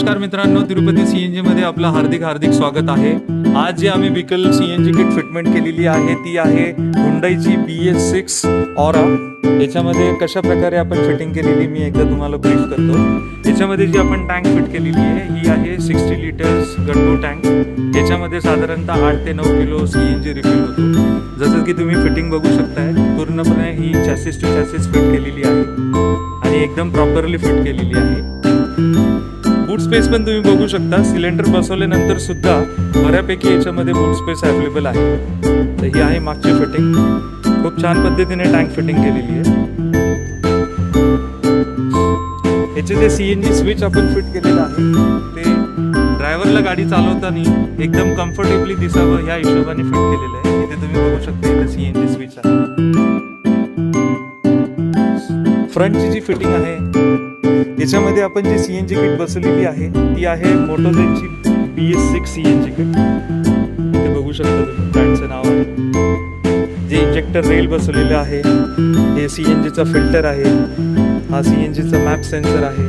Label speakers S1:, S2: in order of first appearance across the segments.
S1: नमस्कार मित्रांनो, तिरुपती सीएनजी मध्ये आपलं हार्दिक स्वागत आहे। आज जे आम्ही व्हीकल सीएनजी किट फिटमेंट केलेली आहे ती आहे हुंडाईची BS6 ऑरा। याच्यामध्ये कशा प्रकारे आपण फिटिंग केलेली मी एकदा तुम्हाला ब्रीफ करतो। याच्यामध्ये जी आपण टँक फिट केलेली आहे ही आहे 60 लिटर्स गट्टू टँक। याच्यामध्ये साधारणतः 8 ते 9 किलो सीएनजी रिफिल होतो। जसं की तुम्ही फिटिंग बघू शकताय, पूर्णपणे ही चॅसिस टू चॅसिस फिट केलेली आहे आणि एकदम प्रॉपरली फिट केलेली आहे। बूट स्पेस पण तुम्ही बघू शकता, सिलेंडर बसवल्यानंतर सुद्धा बऱ्यापैकी याच्यामध्ये बूट स्पेस अवेलेबल आहे। तर ही आहे मागची फिटिंग, खूप छान पद्धतीने टँक फिटिंग केलेली आहे। याचे जे सीएनजी स्विच आपण फिट केलेलं आहे ते ड्रायव्हरला गाडी चालवताना एकदम कम्फर्टेबली दिसावं ह्या हिशोबाने फिट केलेलं आहे। इथे तुम्ही बघू शकता, इथे सीएनजी स्विच आहे। फ्रंटची जी फिटिंग आहे याच्यामध्ये आपण जी सीएनजी किट बसवलेली आहे ती आहे मोटोझेनची BS6 सीएनजी किट। ते बघू शकता तुम्ही, ब्रँडचं नाव आहे। जे इंजेक्टर रेल बसवलेलं आहे, हे सीएनजीचा फिल्टर आहे, हा सीएनजीचा मॅप सेन्सर आहे,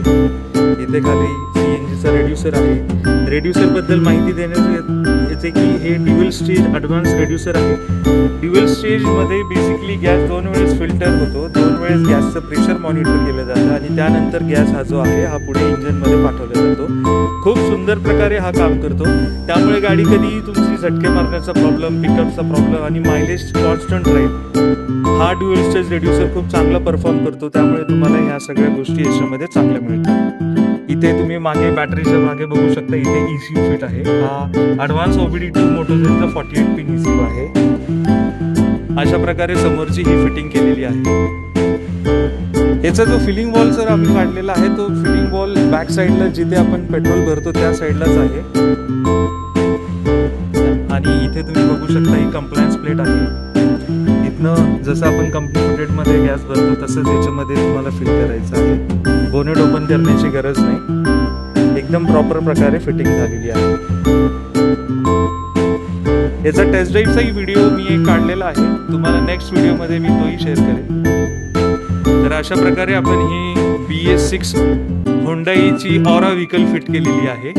S1: इथे खाली सीएनजीचा रेड्युसर आहे। रेड्युसर बद्दल माहिती देण्याचे की हे ड्युअल स्टेज ॲडव्हान्स रेड्युसर आहे। ड्युअल स्टेज मध्ये बेसिकली गॅस 2 वेळेस फिल्टर होतो, 2 वेळेस गॅसचं प्रेशर मॉनिटर केलं जातं आणि त्यानंतर गॅस हा जो आहे हा पुढे इंजिनमध्ये पाठवला जातो। खूप सुंदर प्रकारे हा काम करतो, त्यामुळे गाडी कधी तुमची झटके मारण्याचा प्रॉब्लेम, पिकअपचा प्रॉब्लेम आणि मायलेज कॉन्स्टंट राहील। हा ड्युअल स्टेज रेड्युसर खूप चांगला परफॉर्म करतो, त्यामुळे तुम्हाला ह्या सगळ्या गोष्टी याच्यामध्ये चांगल्या मिळतात। इथे तुम्ही मागे बॅटरीच्या मागे बघू शकता, इथे ECU फिट आहे। हा ॲडव्हान्स OBD2 मोटोझेनचा 48 पिन ECU आहे। अशा प्रकारे समोरची ही फिटिंग केलेली आहे। याचा जो फिलिंग वॉल जर आम्ही काढलेला आहे तो फिलिंग वॉल बॅक साईडला जिथे आपण पेट्रोल भरतो त्या साईडलाच आहे। आणि इथे तुम्ही बघू शकता ही कंप्लायन्स प्लेट आहे। इथनं जसं आपण कंपनी फिटेडमध्ये गॅस भरतो तसंच याच्यामध्ये तुम्हाला फिल करायचं आहे। बोनेट ओपन करण्याची गरज नाही, एकदम प्रॉपर प्रकारे फिटिंग झालेली आहे। याचा टेस्ट ड्राईव्हचाही व्हिडिओ मी एक काढलेला आहे, तुम्हाला नेक्स्ट व्हिडिओमध्ये मी तोही शेअर करेन। तर अशा प्रकारे आपण ही BS6 हुंडाईची ऑरा व्हीकल फिट केलेली आहे।